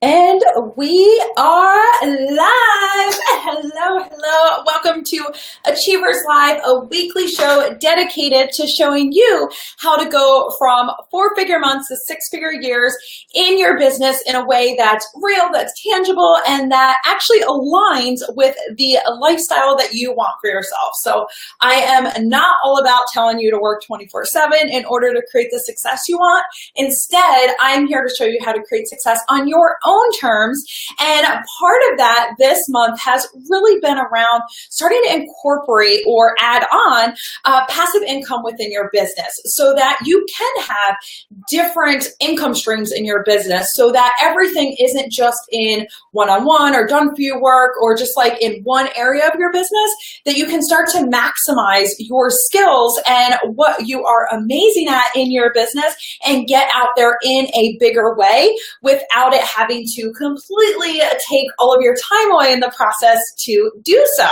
And we are live. Hello, hello. Welcome to Achievers Live, a weekly show dedicated to showing you how to go from four-figure months to six-figure years in your business in a way that's real, that's tangible, and that actually aligns with the lifestyle that you want for yourself. So I am not all about telling you to work 24/7 in order to create the success you want. Instead, I'm here to show you how to create success on your own terms. And part of that this month has really been around starting to incorporate or add on passive income within your business so that you can have different income streams in your business so that everything isn't just in one-on-one or done for you work or just like in one area of your business, that you can start to maximize your skills and what you are amazing at in your business and get out there in a bigger way without it having to completely take all of your time away in the process to do so.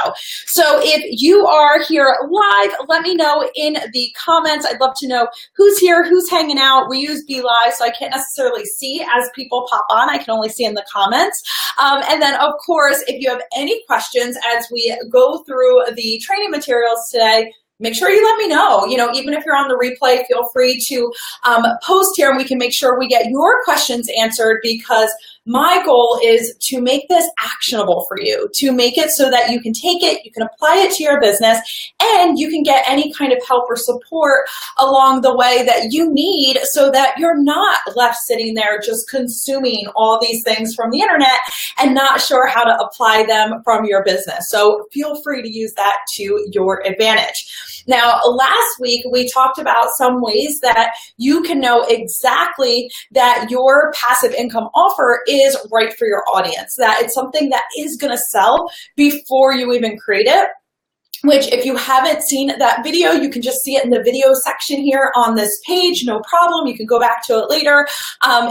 So if you are here live, let me know in the comments. I'd love to know who's here, who's hanging out. We use Be Live, so I can't necessarily see as people pop on. I can only see in the comments. And then, of course, if you have any questions as we go through the training materials today, make sure you let me know. You know, even if you're on the replay, feel free to post here and we can make sure we get your questions answered, because my goal is to make this actionable for you, to make it so that you can take it, you can apply it to your business, and you can get any kind of help or support along the way that you need so that you're not left sitting there just consuming all these things from the internet and not sure how to apply them from your business. So feel free to use that to your advantage. Now, last week, we talked about some ways that you can know exactly that your passive income offer is right for your audience, that it's something that is going to sell before you even create it. Which, if you haven't seen that video, you can just see it in the video section here on this page, no problem. You can go back to it later.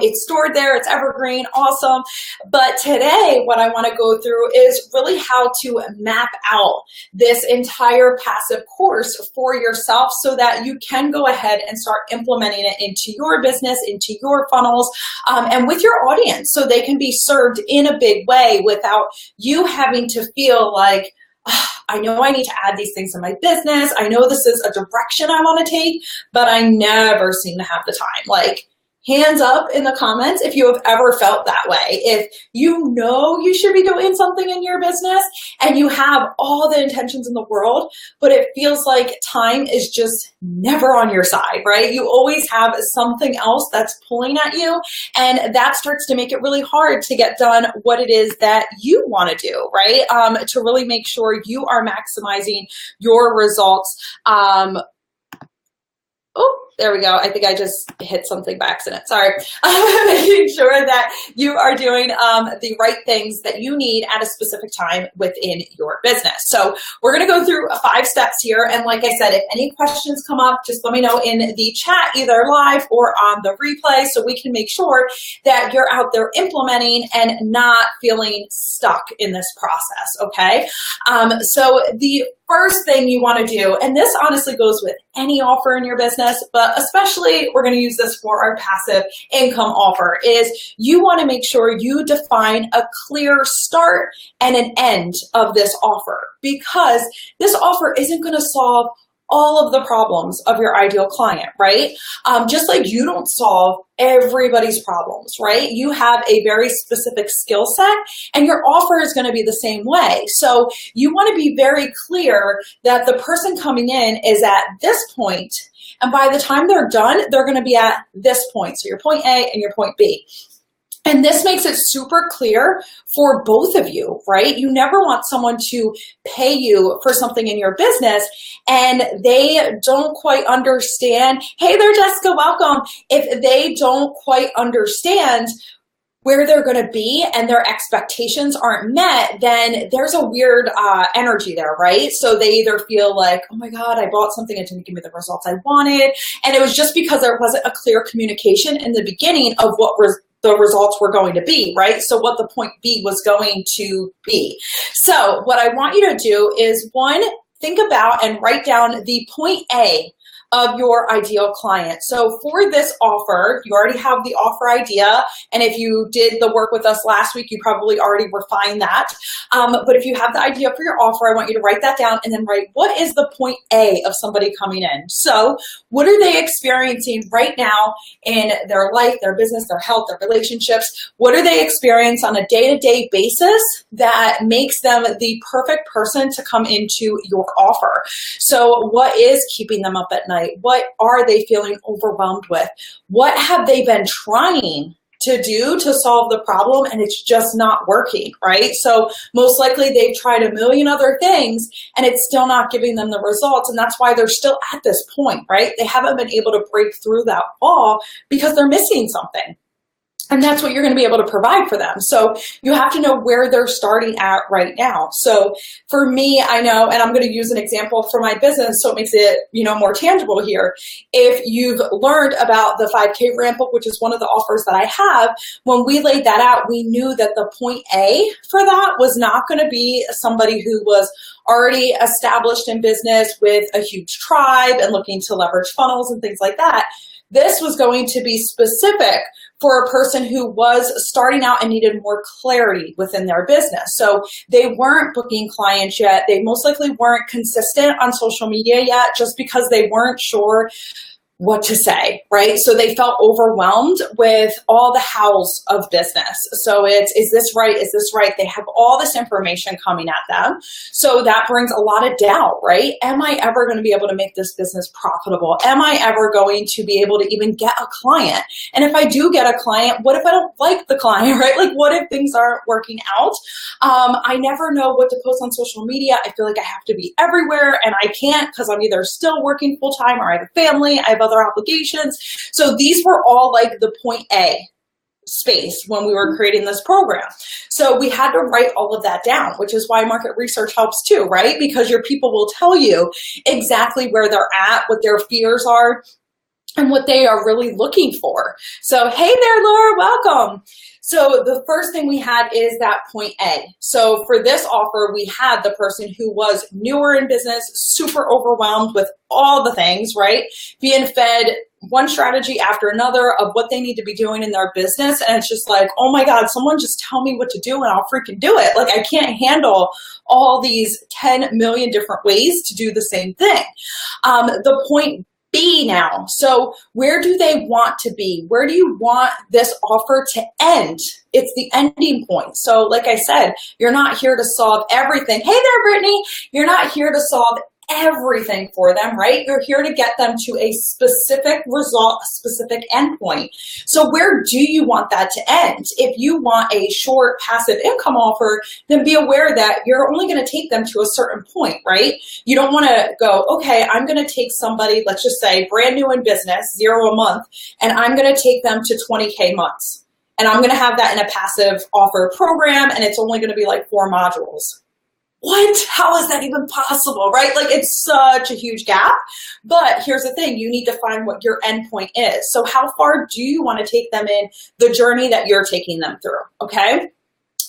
It's stored there, it's evergreen, awesome. But today, what I want to go through is really how to map out this entire passive course for yourself so that you can go ahead and start implementing it into your business, into your funnels, and with your audience so they can be served in a big way without you having to feel like, I know I need to add these things in my business. I know this is a direction I want to take, but I never seem to have the time. Like, hands up in the comments if you have ever felt that way. If you know you should be doing something in your business and you have all the intentions in the world, but it feels like time is just never on your side, right? You always have something else that's pulling at you, and that starts to make it really hard to get done what it is that you want to do, right? To really make sure you are maximizing your results. Oh, there we go. I think I just hit something by accident. Sorry. Making sure that you are doing the right things that you need at a specific time within your business. So we're going to go through 5 steps here. And like I said, if any questions come up, just let me know in the chat, either live or on the replay, so we can make sure that you're out there implementing and not feeling stuck in this process, okay? So the first thing you want to do, and this honestly goes with any offer in your business, but especially we're going to use this for our passive income offer, is you want to make sure you define a clear start and an end of this offer, because this offer isn't going to solve all of the problems of your ideal client, right? Just like you don't solve everybody's problems, right? You have a very specific skill set and your offer is going to be the same way. So you want to be very clear that the person coming in is at this point, and by the time they're done, they're going to be at this point. So your point A and your point B. And this makes it super clear for both of you, right? You never want someone to pay you for something in your business and they don't quite understand. Hey there, Jessica, welcome. If they don't quite understand where they're going to be and their expectations aren't met, then there's a weird energy there, right? So they either feel like, oh my God, I bought something, it didn't give me the results I wanted. And it was just because there wasn't a clear communication in the beginning of what the results were going to be, right? So what the point B was going to be. So what I want you to do is, one, think about and write down the point A of your ideal client. So for this offer, you already have the offer idea. And if you did the work with us last week, you probably already refined that. But if you have the idea for your offer, I want you to write that down and then write, what is the point A of somebody coming in? So what are they experiencing right now in their life, their business, their health, their relationships? What are they experiencing on a day-to-day basis that makes them the perfect person to come into your offer? So what is keeping them up at night? What are they feeling overwhelmed with? What have they been trying to do to solve the problem and it's just not working, right? So most likely they've tried a million other things and it's still not giving them the results, and that's why they're still at this point, right? They haven't been able to break through that wall because they're missing something. And that's what you're going to be able to provide for them. So you have to know where they're starting at right now. So for me, I know, and I'm going to use an example for my business so it makes it, more tangible here. If you've learned about the 5K ramp up, which is one of the offers that I have, when we laid that out, we knew that the point A for that was not going to be somebody who was already established in business with a huge tribe and looking to leverage funnels and things like that. This was going to be specific for a person who was starting out and needed more clarity within their business. So they weren't booking clients yet. They most likely weren't consistent on social media yet just because they weren't sure what to say, right? So they felt overwhelmed with all the hows of business. So it's, is this right? Is this right? They have all this information coming at them. So that brings a lot of doubt, right? Am I ever going to be able to make this business profitable? Am I ever going to be able to even get a client? And if I do get a client, what if I don't like the client, right? Like what if things aren't working out? I never know what to post on social media. I feel like I have to be everywhere and I can't because I'm either still working full time or I have a family, I have other obligations. So these were all like the point A space when we were creating this program. So we had to write all of that down, which is why market research helps too, right? Because your people will tell you exactly where they're at, what their fears are, and what they are really looking for. So hey there, Laura, welcome. So the first thing we had is that point A. So for this offer, we had the person who was newer in business, super overwhelmed with all the things, right? Being fed one strategy after another of what they need to be doing in their business. And it's just like, oh my God, someone just tell me what to do and I'll freaking do it. Like I can't handle all these 10 million different ways to do the same thing. The point B now. So where do they want to be? Where do you want this offer to end? It's the ending point. So like I said, you're not here to solve everything. Hey there, Brittany. You're not here to solve everything for them, right? You're here to get them to a specific result, a specific endpoint. So where do you want that to end? If you want a short passive income offer, then be aware that you're only going to take them to a certain point, right? You don't want to go, okay, I'm going to take somebody, let's just say brand new in business, $0 a month, and I'm going to take them to 20K months. And I'm going to have that in a passive offer program, and it's only going to be like 4 modules. What? How is that even possible, right? Like it's such a huge gap. But here's the thing, you need to find what your endpoint is. So how far do you want to take them in the journey that you're taking them through, okay?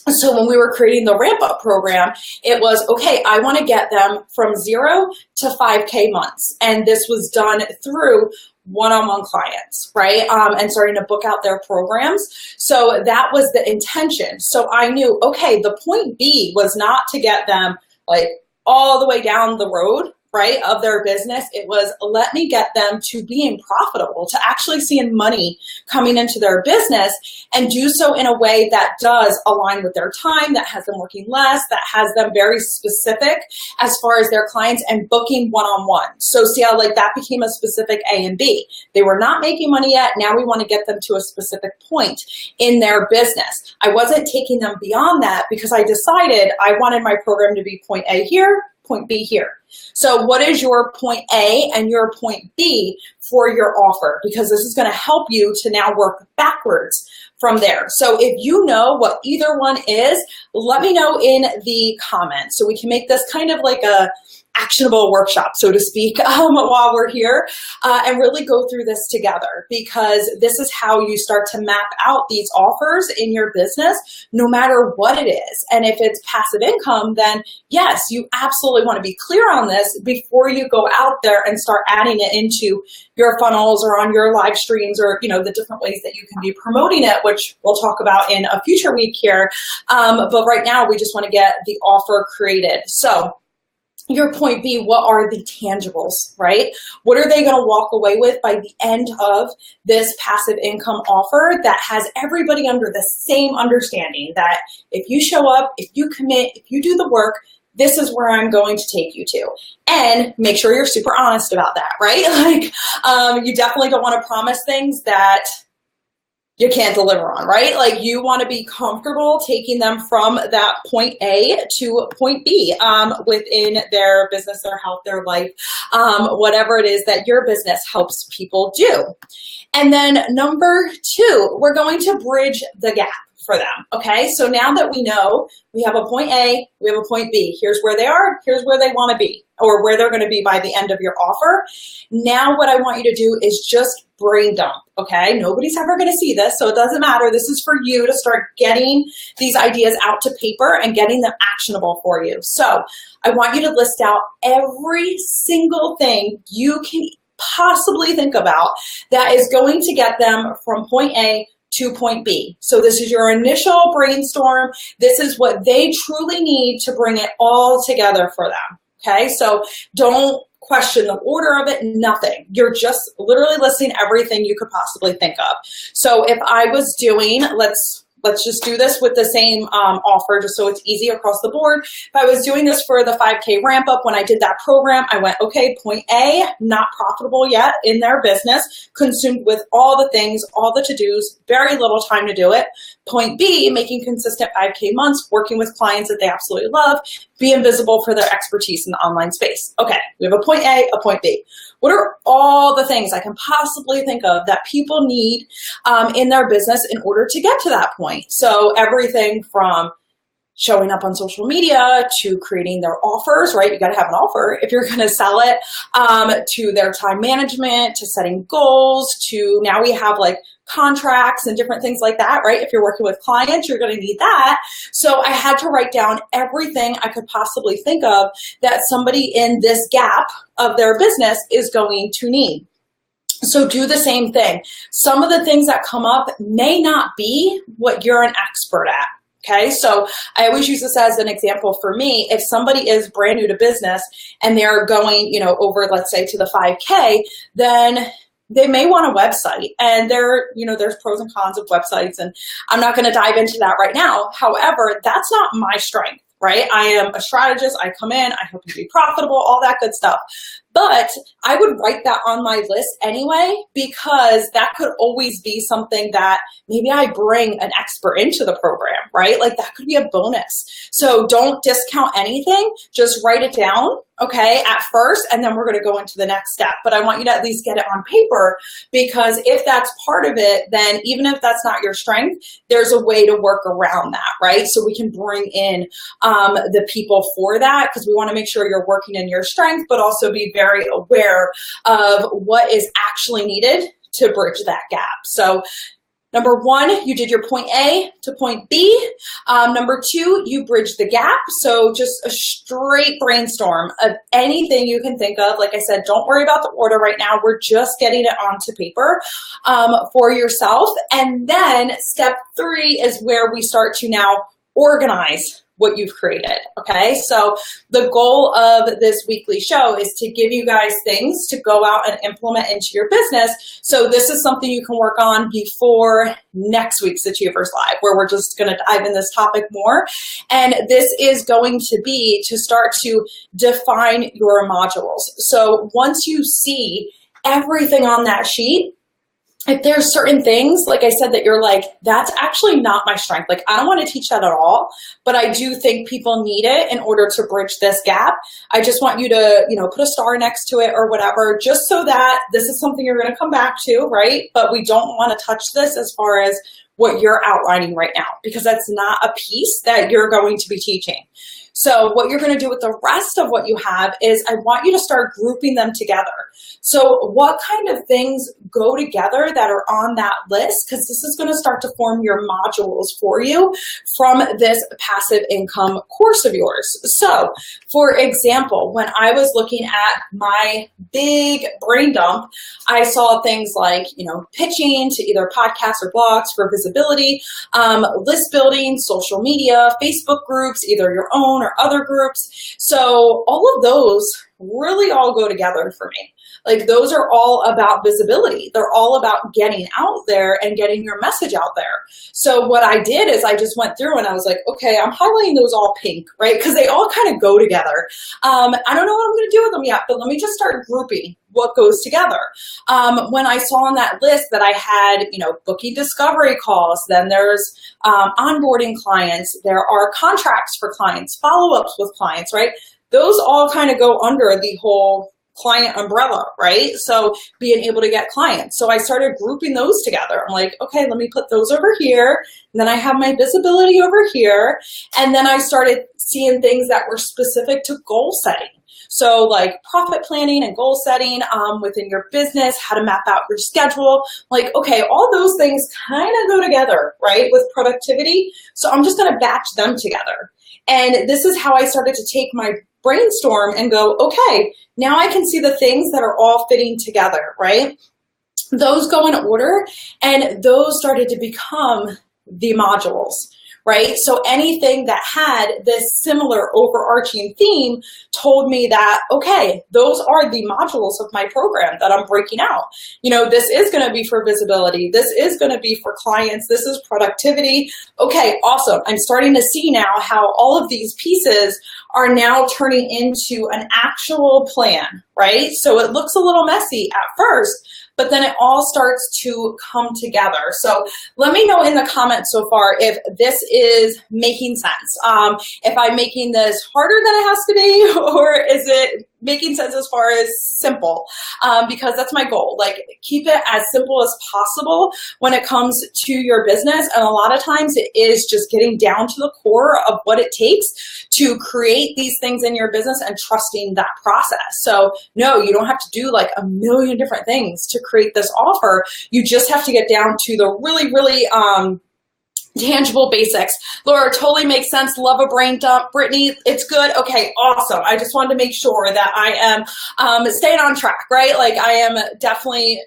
So when we were creating the ramp up program, it was, okay, I want to get them from 0 to 5K months. And this was done through one-on-one clients, right? And starting to book out their programs. So that was the intention. So I knew, okay, the point B was not to get them like all the way down the road, right, of their business. It was, let me get them to being profitable, to actually seeing money coming into their business, and do so in a way that does align with their time, that has them working less, that has them very specific as far as their clients and booking one-on-one. So see how like that became a specific A and B. They were not making money yet. Now we want to get them to a specific point in their business. I wasn't taking them beyond that because I decided I wanted my program to be point A here, point B here. So what is your point A and your point B for your offer? Because this is going to help you to now work backwards from there. So if you know what either one is, let me know in the comments so we can make this kind of like a actionable workshop, so to speak, while we're here, and really go through this together, because this is how you start to map out these offers in your business, no matter what it is. And if it's passive income, then yes, you absolutely want to be clear on this before you go out there and start adding it into your funnels or on your live streams, or the different ways that you can be promoting it, which we'll talk about in a future week here. But right now we just want to get the offer created. So your point B, what are the tangibles, right? What are they going to walk away with by the end of this passive income offer that has everybody under the same understanding that if you show up, if you commit, if you do the work, this is where I'm going to take you to. And make sure you're super honest about that, right? Like, you definitely don't want to promise things that you can't deliver on, right? Like, you want to be comfortable taking them from that point A to point B within their business, their health, their life, whatever it is that your business helps people do. And then number 2, we're going to bridge the gap for them, okay? So now that we know we have a point A, we have a point B, here's where they are, here's where they want to be, or where they're going to be by the end of your offer. Now what I want you to do is just brain dump, okay? Nobody's ever going to see this, so it doesn't matter. This is for you to start getting these ideas out to paper and getting them actionable for you. So I want you to list out every single thing you can possibly think about that is going to get them from point A to point B. So this is your initial brainstorm. This is what they truly need to bring it all together for them. Okay, so don't question the order of it, nothing. You're just literally listing everything you could possibly think of. So if I was doing, let's just do this with the same offer, just so it's easy across the board. If I was doing this for the 5K ramp up, when I did that program, I went, okay, point A, not profitable yet in their business, consumed with all the things, all the to-dos, very little time to do it. Point B, making consistent 5K months, working with clients that they absolutely love, being visible for their expertise in the online space. Okay, we have a point A, a point B. What are all the things I can possibly think of that people need in their business in order to get to that point? So everything from showing up on social media to creating their offers, right? You got to have an offer if you're going to sell it, to their time management, to setting goals, to now we have like contracts and different things like that, right? If you're working with clients, you're going to need that. So I had to write down everything I could possibly think of that somebody in this gap of their business is going to need. So do the same thing. Some of the things that come up may not be what you're an expert at. Okay, so I always use this as an example for me. If somebody is brand new to business and they're going, over, let's say, to the 5K, then they may want a website, and there's pros and cons of websites, and I'm not going to dive into that right now. However, that's not my strength, right? I am a strategist. I come in, I help you be profitable, all that good stuff. But I would write that on my list anyway, because that could always be something that maybe I bring an expert into the program, right? Like that could be a bonus. So don't discount anything. Just write it down, okay, at first, and then we're going to go into the next step. But I want you to at least get it on paper, because if that's part of it, then even if that's not your strength, there's a way to work around that, right? So we can bring in the people for that, because we want to make sure you're working in your strength, but also be very aware of what is actually needed to bridge that gap. So number 1, you did your point A to point B. Number 2, you bridged the gap. So just a straight brainstorm of anything you can think of. Like I said, don't worry about the order right now. We're just getting it onto paper for yourself. And then step 3 is where we start to now organize what you've created, okay? So the goal of this weekly show is to give you guys things to go out and implement into your business. So this is something you can work on before next week's Achievers Live, where we're just gonna dive in this topic more. And this is going to be to start to define your modules. So once you see everything on that sheet, if there's certain things, like I said, that you're like, that's actually not my strength. Like, I don't want to teach that at all, but I do think people need it in order to bridge this gap. I just want you to, put a star next to it or whatever, just so that this is something you're going to come back to, right? But we don't want to touch this as far as what you're outlining right now, because that's not a piece that you're going to be teaching. So what you're going to do with the rest of what you have is I want you to start grouping them together. So what kind of things go together that are on that list? Because this is going to start to form your modules for you from this passive income course of yours. So for example, when I was looking at my big brain dump, I saw things like, pitching to either podcasts or blogs for visibility, list building, social media, Facebook groups, either your own or other groups. So all of those really all go together for me. Like those are all about visibility. They're all about getting out there and getting your message out there. So what I did is I just went through and I was like, okay, I'm highlighting those all pink, right? Because they all kind of go together. I don't know what I'm going to do with them yet, but let me just start grouping what goes together. When I saw on that list that I had, booking discovery calls, then there's onboarding clients, there are contracts for clients, follow-ups with clients, right? Those all kind of go under the whole client umbrella, right? So being able to get clients. So I started grouping those together. I'm like, okay, let me put those over here. And then I have my visibility over here. And then I started seeing things that were specific to goal setting. So like profit planning and goal setting within your business, how to map out your schedule. Like, okay, all those things kind of go together, right, with productivity. So I'm just going to batch them together. And this is how I started to take my brainstorm and go, okay, now I can see the things that are all fitting together, right? Those go in order, and those started to become the modules, right? So anything that had this similar overarching theme told me that, okay, those are the modules of my program that I'm breaking out. This is going to be for visibility. This is going to be for clients. This is productivity. Okay, awesome. I'm starting to see now how all of these pieces are now turning into an actual plan, right? So it looks a little messy at first, but then it all starts to come together. So let me know in the comments so far if this is making sense. If I'm making this harder than it has to be, or is it making sense as far as simple? Because that's my goal. Like, keep it as simple as possible when it comes to your business. And a lot of times it is just getting down to the core of what it takes to create these things in your business and trusting that process. So no, you don't have to do like a million different things to create this offer. You just have to get down to the really, really, tangible basics. Laura, totally makes sense. Love a brain dump. Brittany, it's good. Okay, awesome. I just wanted to make sure that I am staying on track, right? Like I am definitely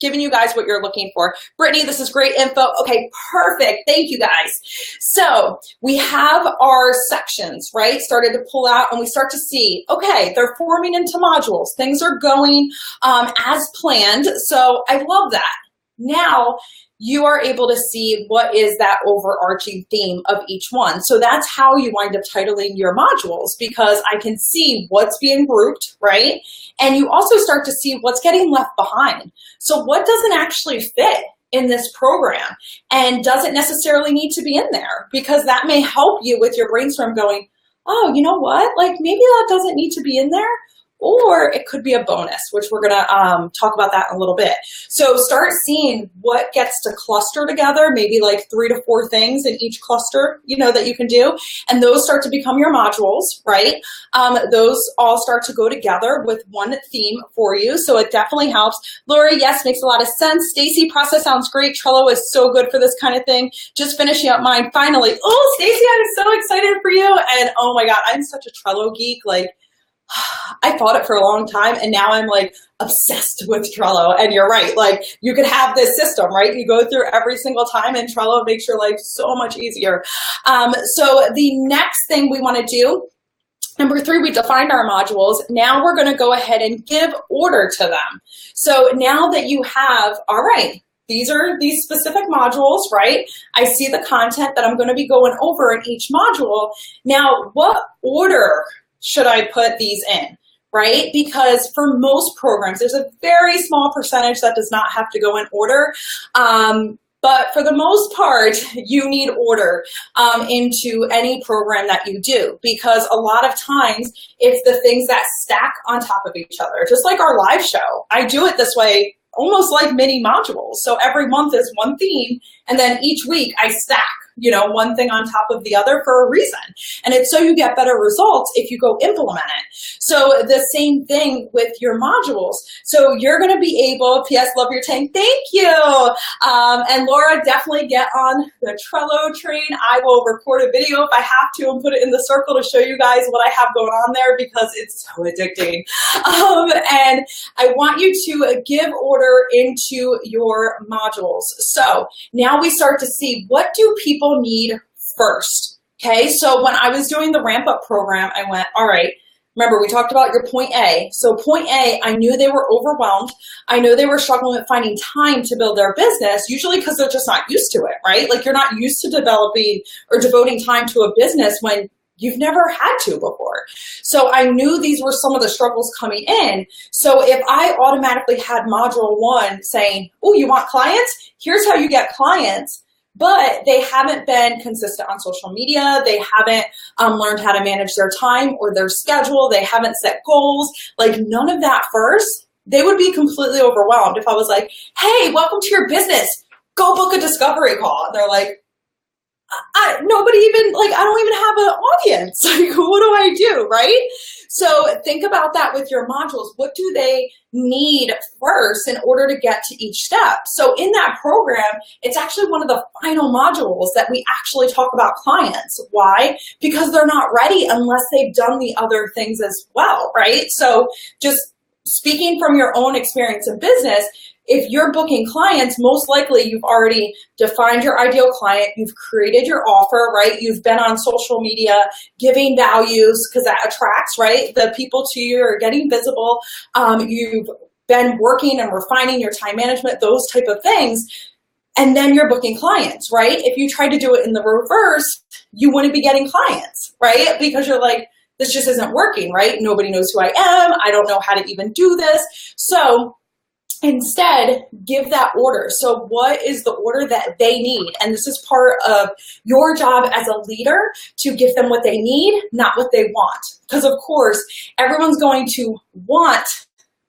giving you guys what you're looking for. Brittany, this is great info. Okay, perfect. Thank you guys. So we have our sections, right? Started to pull out, and we start to see, okay, they're forming into modules. Things are going as planned. So I love that. Now you are able to see what is that overarching theme of each one. So that's how you wind up titling your modules, because I can see what's being grouped, right? And you also start to see what's getting left behind. So what doesn't actually fit in this program and doesn't necessarily need to be in there, because that may help you with your brainstorm going, oh, you know what? Like maybe that doesn't need to be in there. Or it could be a bonus, which we're going to talk about that in a little bit. So start seeing what gets to cluster together, maybe like 3 to 4 things in each cluster, that you can do. And those start to become your modules, right? Those all start to go together with one theme for you. So it definitely helps. Laura, yes, makes a lot of sense. Stacy, process sounds great. Trello is so good for this kind of thing. Just finishing up mine finally. Oh, Stacy, I'm so excited for you. And oh my God, I'm such a Trello geek. Like, I fought it for a long time, and now I'm like obsessed with Trello. And you're right, like you could have this system, right? You go through every single time, and Trello makes your life so much easier. So the next thing we want to do, number 3, we defined our modules. Now we're going to go ahead and give order to them. So now that you have, all right, these are these specific modules, right? I see the content that I'm going to be going over in each module. Now, what order should I put these in, right? Because for most programs, there's a very small percentage that does not have to go in order. But for the most part, you need order into any program that you do, because a lot of times it's the things that stack on top of each other, just like our live show. I do it this way almost like mini modules. So every month is one theme, and then each week I stack, one thing on top of the other for a reason. And it's so you get better results if you go implement it. So the same thing with your modules. So you're going to be able, P.S. love your tank, thank you. And Laura, definitely get on the Trello train. I will record a video if I have to and put it in the circle to show you guys what I have going on there because it's so addicting. And I want you to give order into your modules. So now we start to see, what do people need first? Okay, so when I was doing the ramp up program, I went, all right, remember we talked about your point A. So point A, I knew they were overwhelmed. I know they were struggling with finding time to build their business, usually because they're just not used to it, right? Like you're not used to developing or devoting time to a business when you've never had to before. So I knew these were some of the struggles coming in. So if I automatically had module 1 saying, oh, you want clients? Here's how you get clients. But they haven't been consistent on social media. They haven't learned how to manage their time or their schedule. They haven't set goals. Like none of that first, they would be completely overwhelmed if I was like, hey, welcome to your business. Go book a discovery call. And they're like, nobody even, like, I don't even have an audience. Like, what do I do, right? So think about that with your modules. What do they need first in order to get to each step? So in that program, it's actually one of the final modules that we actually talk about clients. Why? Because they're not ready unless they've done the other things as well, right? So just speaking from your own experience in business, if you're booking clients, most likely you've already defined your ideal client, you've created your offer, right? You've been on social media giving values because that attracts, right? The people to you are getting visible. You've been working and refining your time management, those type of things. And then you're booking clients, right? If you try to do it in the reverse, you wouldn't be getting clients, right? Because you're like, this just isn't working, right? Nobody knows who I am. I don't know how to even do this. So instead, give that order. So what is the order that they need? And this is part of your job as a leader to give them what they need, not what they want. Because of course, everyone's going to want,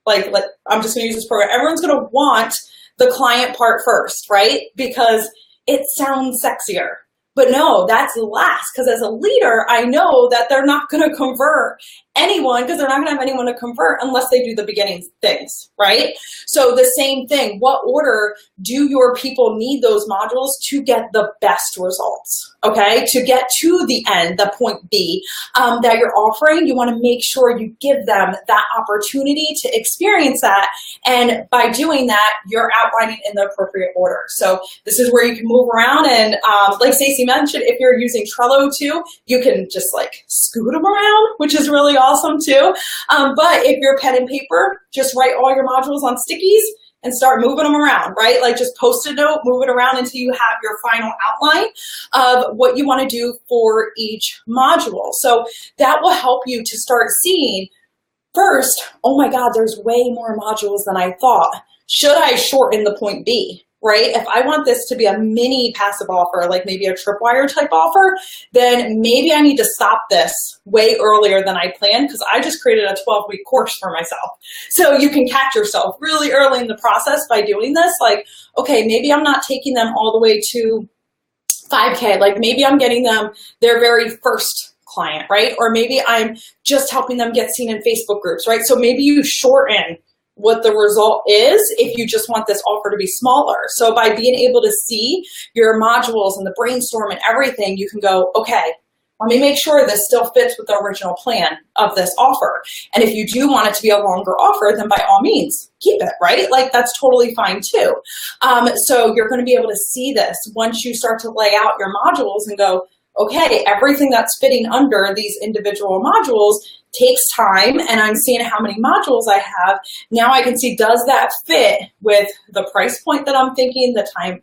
like I'm just going to use this program, everyone's going to want the client part first, right? Because it sounds sexier. But no, that's last, because as a leader, I know that they're not going to convert anyone because they're not going to have anyone to convert unless they do the beginning things, right? So the same thing, what order do your people need those modules to get the best results, okay? To get to the end, the point B that you're offering, you want to make sure you give them that opportunity to experience that. And by doing that, you're outlining in the appropriate order. So this is where you can move around and like Stacey mentioned, if you're using Trello too, you can just like scoot them around, which is really awesome too. But if you're pen and paper, just write all your modules on stickies and start moving them around, right? Like just post a note, move it around until you have your final outline of what you want to do for each module. So that will help you to start seeing first, oh my God, there's way more modules than I thought. Should I shorten the point B? Right? If I want this to be a mini passive offer, like maybe a tripwire type offer, then maybe I need to stop this way earlier than I planned because I just created a 12-week course for myself. So you can catch yourself really early in the process by doing this. Like, okay, maybe I'm not taking them all the way to 5K. Like maybe I'm getting them their very first client, right? Or maybe I'm just helping them get seen in Facebook groups, right? So maybe you shorten what the result is if you just want this offer to be smaller. So by being able to see your modules and the brainstorm and everything, you can go, okay, let me make sure this still fits with the original plan of this offer. And if you do want it to be a longer offer, then by all means, keep it, right? Like that's totally fine too. So you're going to be able to see this once you start to lay out your modules and go, okay, everything that's fitting under these individual modules takes time, and I'm seeing how many modules I have. Now I can see, does that fit with the price point that I'm thinking, the time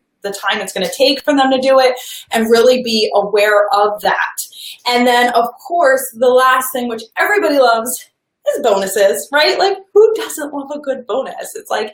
it's going to take for them to do it, and really be aware of that. And then, of course, the last thing, which everybody loves, is bonuses, right? Like, who doesn't love a good bonus? It's like,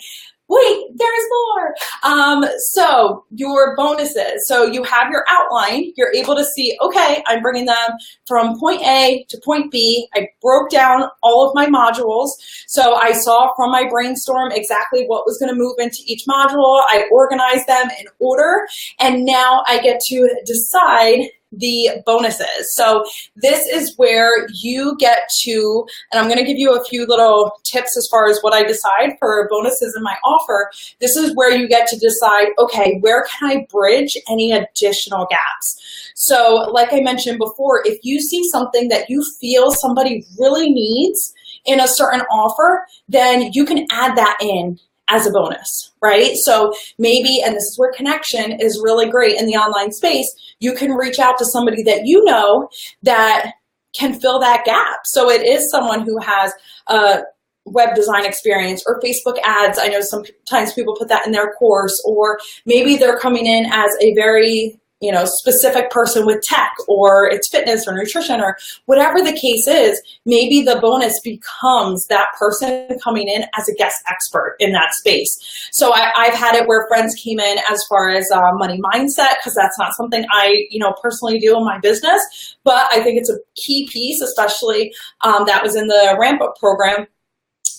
wait, there's more. So your bonuses, so you have your outline, you're able to see, okay, I'm bringing them from point A to point B. I broke down all of my modules. So I saw from my brainstorm exactly what was going to move into each module. I organized them in order, and now I get to decide the bonuses. So this is where you get to, and I'm going to give you a few little tips as far as what I decide for bonuses in my offer. This is where you get to decide, okay, where can I bridge any additional gaps? So like I mentioned before, if you see something that you feel somebody really needs in a certain offer, then you can add that in as a bonus, right? So maybe, and this is where connection is really great in the online space, you can reach out to somebody that you know that can fill that gap. So it is someone who has a web design experience or Facebook ads. I know sometimes people put that in their course, or maybe they're coming in as a very specific person with tech, or it's fitness or nutrition or whatever the case is. Maybe the bonus becomes that person coming in as a guest expert in that space. So I've had it where friends came in as far as money mindset, because that's not something I, personally do in my business, but I think it's a key piece, especially that was in the ramp up program.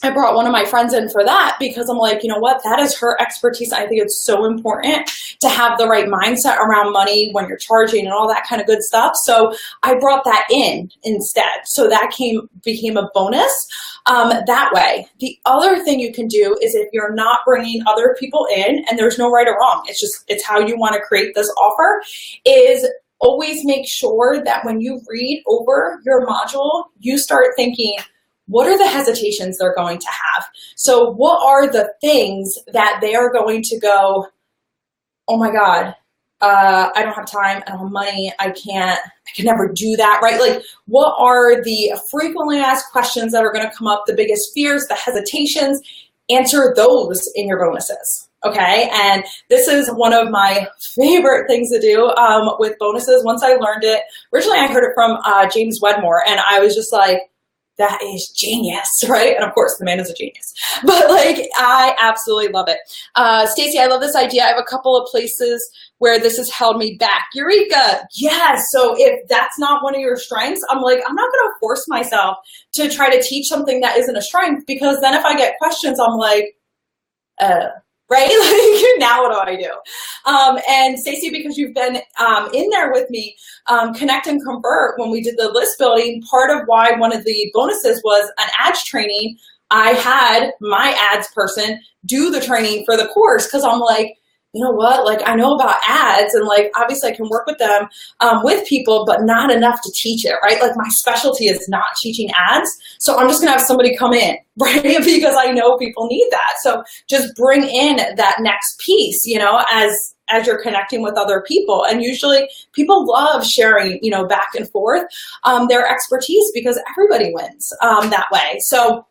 I brought one of my friends in for that because I'm like, you know what, that is her expertise. I think it's so important to have the right mindset around money when you're charging and all that kind of good stuff. So I brought that in instead. So that became a bonus that way. The other thing you can do is, if you're not bringing other people in, and there's no right or wrong, it's how you want to create this offer, is always make sure that when you read over your module, you start thinking, what are the hesitations they're going to have? So what are the things that they are going to go, oh my God, I don't have time, I don't have money, I can never do that, right? Like, what are the frequently asked questions that are going to come up, the biggest fears, the hesitations? Answer those in your bonuses. Okay, and this is one of my favorite things to do with bonuses. Once I learned it, originally I heard it from James Wedmore, and I was just like, that is genius, right? And of course, the man is a genius, but like, I absolutely love it. Stacy, I love this idea. I have a couple of places where this has held me back. Eureka, yes. So if that's not one of your strengths, I'm like, I'm not going to force myself to try to teach something that isn't a strength, because then if I get questions, I'm like, right? Like, now what do I do? And Stacey, because you've been in there with me, Connect and Convert, when we did the list building, part of why one of the bonuses was an ads training. I had my ads person do the training for the course, because I'm like, you know what, like, I know about ads, and like, obviously I can work with them, with people, but not enough to teach it, right? Like, my specialty is not teaching ads. So I'm just gonna have somebody come in, right? Because I know people need that. So just bring in that next piece, as you're connecting with other people. And usually people love sharing, back and forth, their expertise, because everybody wins that way. So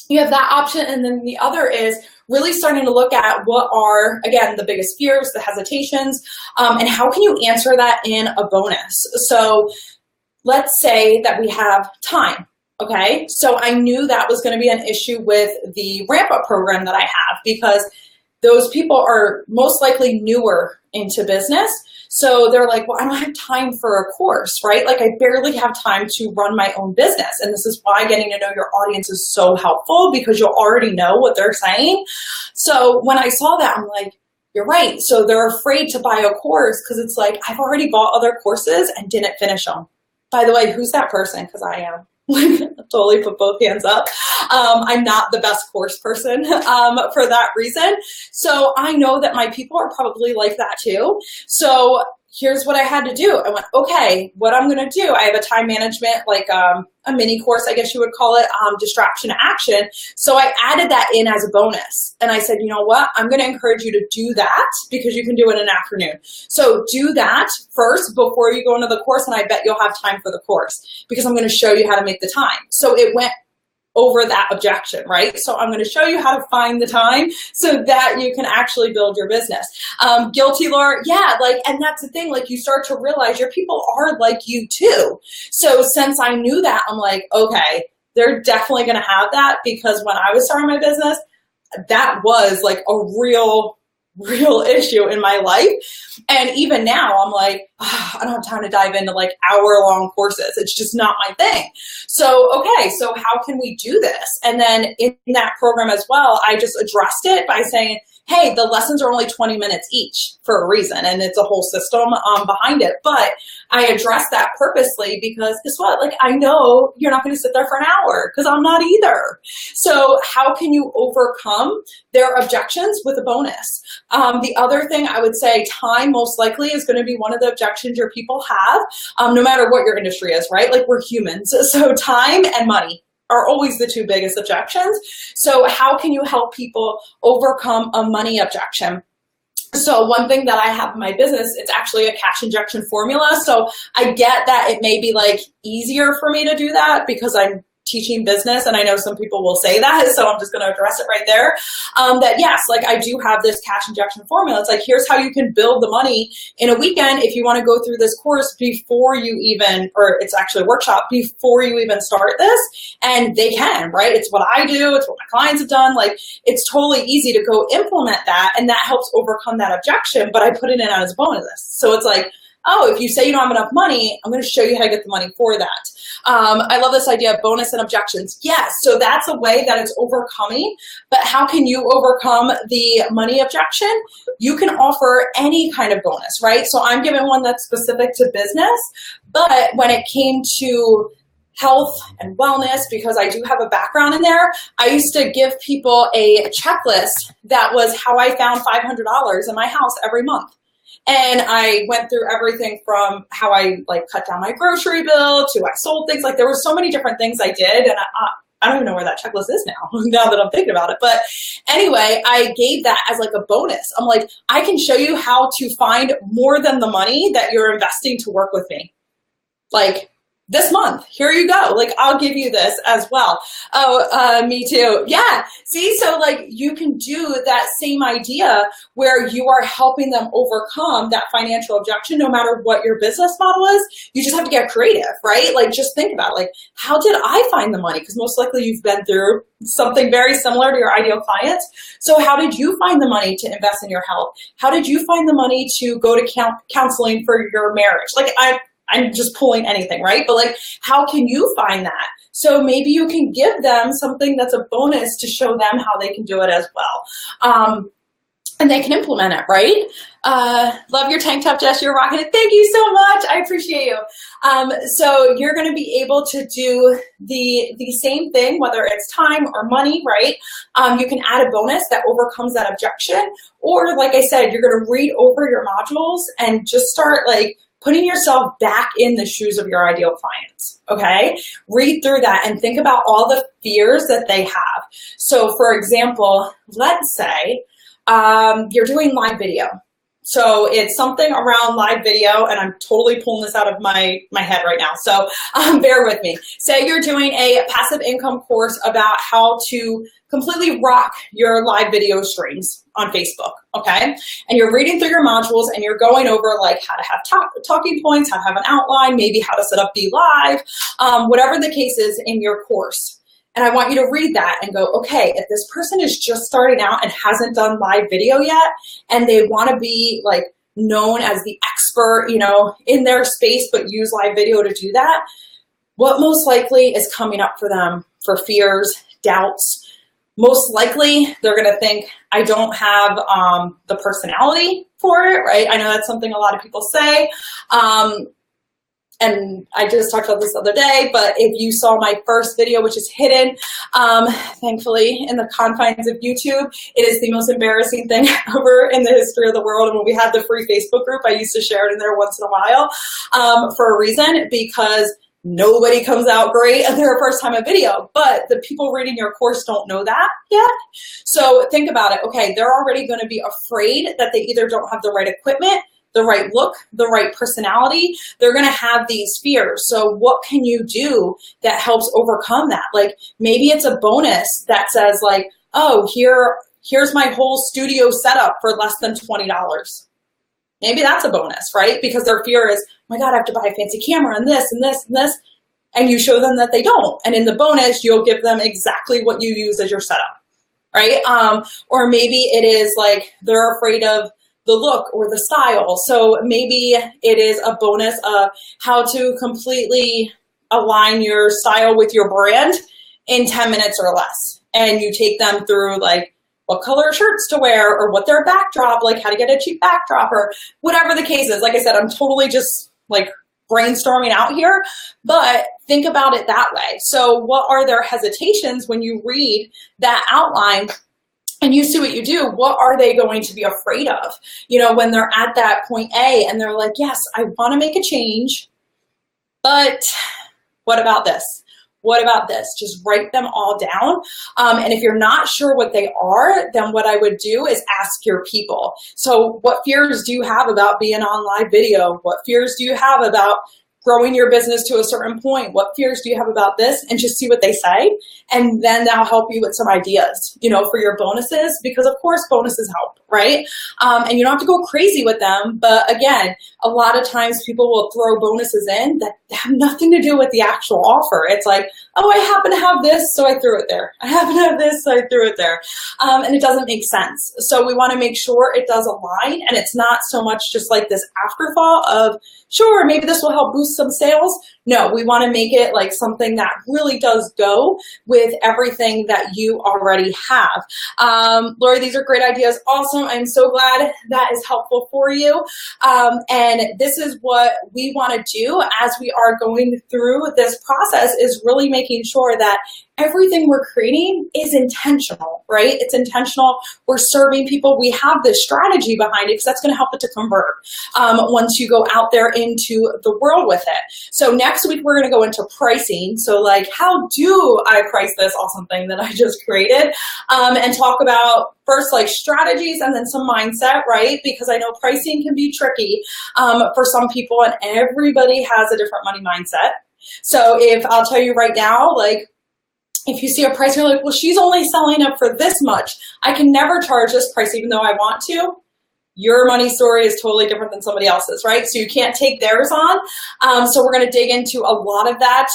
you have that option. And then the other is really starting to look at what are, again, the biggest fears, the hesitations, and how can you answer that in a bonus? So let's say that we have time. Okay, so I knew that was going to be an issue with the ramp up program that I have, because those people are most likely newer into business. So they're like, well, I don't have time for a course, right? Like, I barely have time to run my own business. And this is why getting to know your audience is so helpful, because you'll already know what they're saying. So when I saw that, I'm like, you're right. So they're afraid to buy a course because it's like, I've already bought other courses and didn't finish them. By the way, who's that person? Because I am. Totally put both hands up. I'm not the best course person for that reason. So I know that my people are probably like that too. So here's what I had to do. I went, okay, what I'm going to do, I have a time management, like a mini course, I guess you would call it, distraction action. So I added that in as a bonus. And I said, you know what? I'm going to encourage you to do that, because you can do it in an afternoon. So do that first before you go into the course. And I bet you'll have time for the course, because I'm going to show you how to make the time. So it went over that objection, right? So I'm going to show you how to find the time so that you can actually build your business. Guilty, Laura? Yeah, and that's the thing, you start to realize your people are like you too. So since I knew that, I'm like, okay, they're definitely going to have that, because when I was starting my business, that was like a real issue in my life. And even now I'm like, I don't have time to dive into like hour-long courses. It's just not my thing. So, okay, so how can we do this? And then in that program as well, I just addressed it by saying, hey, the lessons are only 20 minutes each for a reason, and it's a whole system behind it. But I addressed that purposely because guess what? Like, I know you're not going to sit there for an hour, because I'm not either. So how can you overcome their objections with a bonus? The other thing I would say, time most likely is going to be one of the objections your people have, no matter what your industry is, right? Like, we're humans. So time and money are always the two biggest objections. So how can you help people overcome a money objection? So one thing that I have in my business, it's actually a cash injection formula. So I get that it may be like easier for me to do that because I'm teaching business, and I know some people will say that, so I'm just going to address it right there. That yes, like I do have this cash injection formula. It's like, here's how you can build the money in a weekend if you want to go through this course before you even, or it's actually a workshop, before you even start this. And they can, right? It's what I do. It's what my clients have done. Like, it's totally easy to go implement that, and that helps overcome that objection, but I put it in as a bonus. So it's like, oh, if you say you don't have enough money, I'm going to show you how to get the money for that. I love this idea of bonus and objections. Yes, so that's a way that it's overcoming, but how can you overcome the money objection? You can offer any kind of bonus, right? So I'm giving one that's specific to business, but when it came to health and wellness, because I do have a background in there, I used to give people a checklist that was how I found $500 in my house every month. And I went through everything from how I like cut down my grocery bill to I sold things. Like, there were so many different things I did, and I don't even know where that checklist is now, now that I'm thinking about it. But anyway, I gave that as like a bonus. I'm like, I can show you how to find more than the money that you're investing to work with me. Like, this month, here you go. Like, I'll give you this as well. Oh, me too. Yeah. See, so like you can do that same idea where you are helping them overcome that financial objection, no matter what your business model is. You just have to get creative, right? Like, just think about it. Like, how did I find the money? Because most likely you've been through something very similar to your ideal clients. So how did you find the money to invest in your health? How did you find the money to go to counseling for your marriage? Like, I'm just pulling anything, right? But like, how can you find that? So maybe you can give them something that's a bonus to show them how they can do it as well. And they can implement it, right? Love your tank top, Jess. You're rocking it. Thank you so much. I appreciate you. So you're going to be able to do the same thing, whether it's time or money, right? You can add a bonus that overcomes that objection. Or like I said, you're going to read over your modules and just start like putting yourself back in the shoes of your ideal clients, okay? Read through that and think about all the fears that they have. So for example, let's say you're doing live video. So it's something around live video, and I'm totally pulling this out of my head right now, so bear with me. Say you're doing a passive income course about how to completely rock your live video streams on Facebook, okay? And you're reading through your modules and you're going over like how to have talking points, how to have an outline, maybe how to set up Be Live, whatever the case is in your course. And I want you to read that and go, okay, if this person is just starting out and hasn't done live video yet, and they want to be like known as the expert, you know, in their space, but use live video to do that, what most likely is coming up for them for fears, doubts? Most likely they're going to think, I don't have the personality for it, right? I know that's something a lot of people say. And I just talked about this the other day, but if you saw my first video, which is hidden, thankfully, in the confines of YouTube, it is the most embarrassing thing ever in the history of the world. And when we had the free Facebook group, I used to share it in there once in a while for a reason, because nobody comes out great at their first time a video, but the people reading your course don't know that yet. So think about it. Okay, they're already going to be afraid that they either don't have the right equipment, the right look, the right personality. They're going to have these fears. So what can you do that helps overcome that? Like, maybe it's a bonus that says like, oh, here's my whole studio setup for less than $20. Maybe that's a bonus, right? Because their fear is, oh my God, I have to buy a fancy camera and this and this and this. and you show them that they don't. And in the bonus, you'll give them exactly what you use as your setup, right? Or maybe it is like they're afraid of the look or the style. So maybe it is a bonus of how to completely align your style with your brand in 10 minutes or less. And you take them through like what color shirts to wear or what their backdrop, like how to get a cheap backdrop or whatever the case is. Like I said, I'm totally just like brainstorming out here, but think about it that way. So what are their hesitations when you read that outline and you see what you do? What are they going to be afraid of? You know, when they're at that point A and they're like, yes, I want to make a change, but what about this? What about this? Just write them all down. And if you're not sure what they are, then what I would do is ask your people. So what fears do you have about being on live video? What fears do you have about growing your business to a certain point? What fears do you have about this? And just see what they say. And then that'll help you with some ideas, you know, for your bonuses, because of course bonuses help, right? And you don't have to go crazy with them. But again, a lot of times people will throw bonuses in that have nothing to do with the actual offer. It's like, oh, I happen to have this, so I threw it there. I happen to have this, so I threw it there. And it doesn't make sense. So we want to make sure it does align, and it's not so much just like this afterthought of, sure, maybe this will help boost some sales. No, we want to make it like something that really does go with everything that you already have. Lori, these are great ideas. Awesome. I'm so glad that is helpful for you. And this is what we want to do as we are going through this process, is really making sure that everything we're creating is intentional, right? It's intentional. We're serving people. We have this strategy behind it because that's going to help it to convert once you go out there into the world with it. So next week, we're going to go into pricing. So like, how do I price this awesome thing that I just created? And talk about first like strategies and then some mindset, right? Because I know pricing can be tricky for some people, and everybody has a different money mindset. So if I'll tell you right now, like, if you see a price, you're like, well, she's only selling it for this much. I can never charge this price even though I want to. Your money story is totally different than somebody else's, right? So you can't take theirs on. So we're going to dig into a lot of that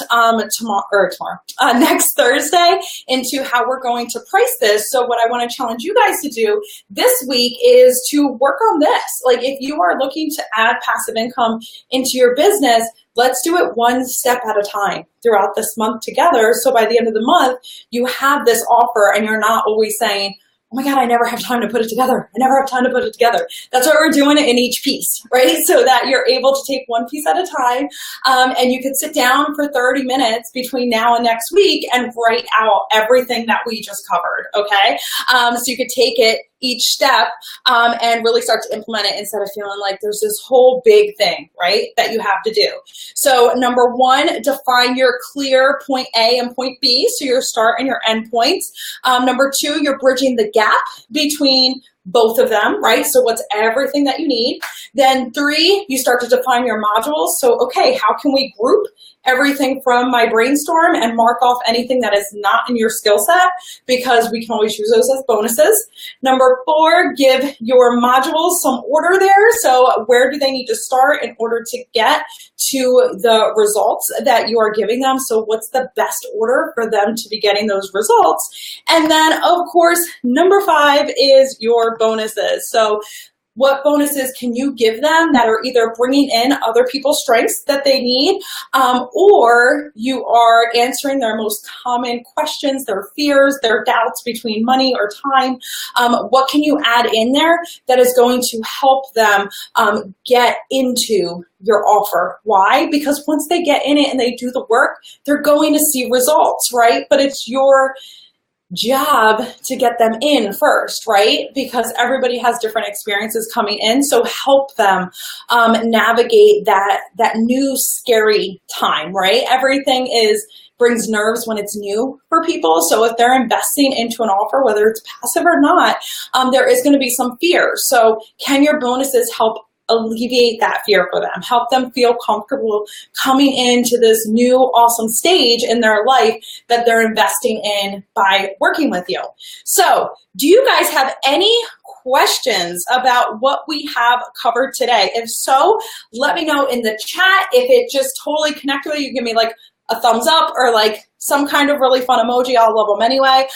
next Thursday, into how we're going to price this. So what I want to challenge you guys to do this week is to work on this. Like, if you are looking to add passive income into your business, let's do it one step at a time throughout this month together. So by the end of the month, you have this offer and you're not always saying, oh my God, I never have time to put it together. I never have time to put it together. That's why we're doing it in each piece, right? So that you're able to take one piece at a time. And you could sit down for 30 minutes between now and next week and write out everything that we just covered, okay? So you could take it each step and really start to implement it instead of feeling like there's this whole big thing, right, that you have to do. So number one, define your clear point A and point B, so your start and your end points. Number two, you're bridging the gap between both of them, right? So what's everything that you need? Then three, you start to define your modules. So, okay, how can we group everything from my brainstorm and mark off anything that is not in your skill set, because we can always use those as bonuses. Number four, give your modules some order there. So where do they need to start in order to get to the results that you are giving them? So what's the best order for them to be getting those results? And then, of course, number five is your bonuses. So what bonuses can you give them that are either bringing in other people's strengths that they need, or you are answering their most common questions, their fears, their doubts between money or time? What can you add in there that is going to help them get into your offer? Why? Because once they get in it and they do the work, they're going to see results, right? But it's your job to get them in first, right? Because everybody has different experiences coming in. So help them navigate that new scary time, right? Everything brings nerves when it's new for people. So if they're investing into an offer, whether it's passive or not, there is going to be some fear. So can your bonuses help alleviate that fear for them, help them feel comfortable coming into this new awesome stage in their life that they're investing in by working with you? So do you guys have any questions about what we have covered today? If so, let me know in the chat. If it just totally connected with you, give me like a thumbs up or like some kind of really fun emoji. I'll love them anyway.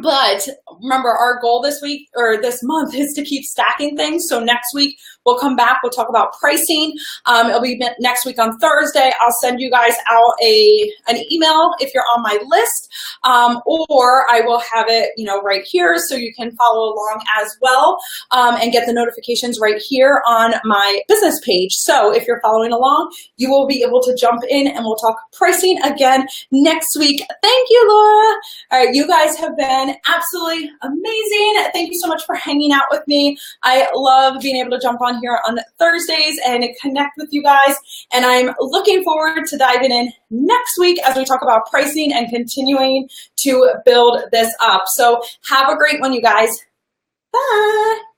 But remember, our goal this week or this month is to keep stacking things. So next week we'll come back. We'll talk about pricing. It'll be next week on Thursday. I'll send you guys out an email if you're on my list, or I will have it, right here so you can follow along as well, and get the notifications right here on my business page. So if you're following along, you will be able to jump in and we'll talk pricing again next week. Thank you, Laura. All right, you guys have been absolutely amazing. Thank you so much for hanging out with me. I love being able to jump on here on Thursdays and connect with you guys. And I'm looking forward to diving in next week as we talk about pricing and continuing to build this up. So have a great one, you guys. Bye.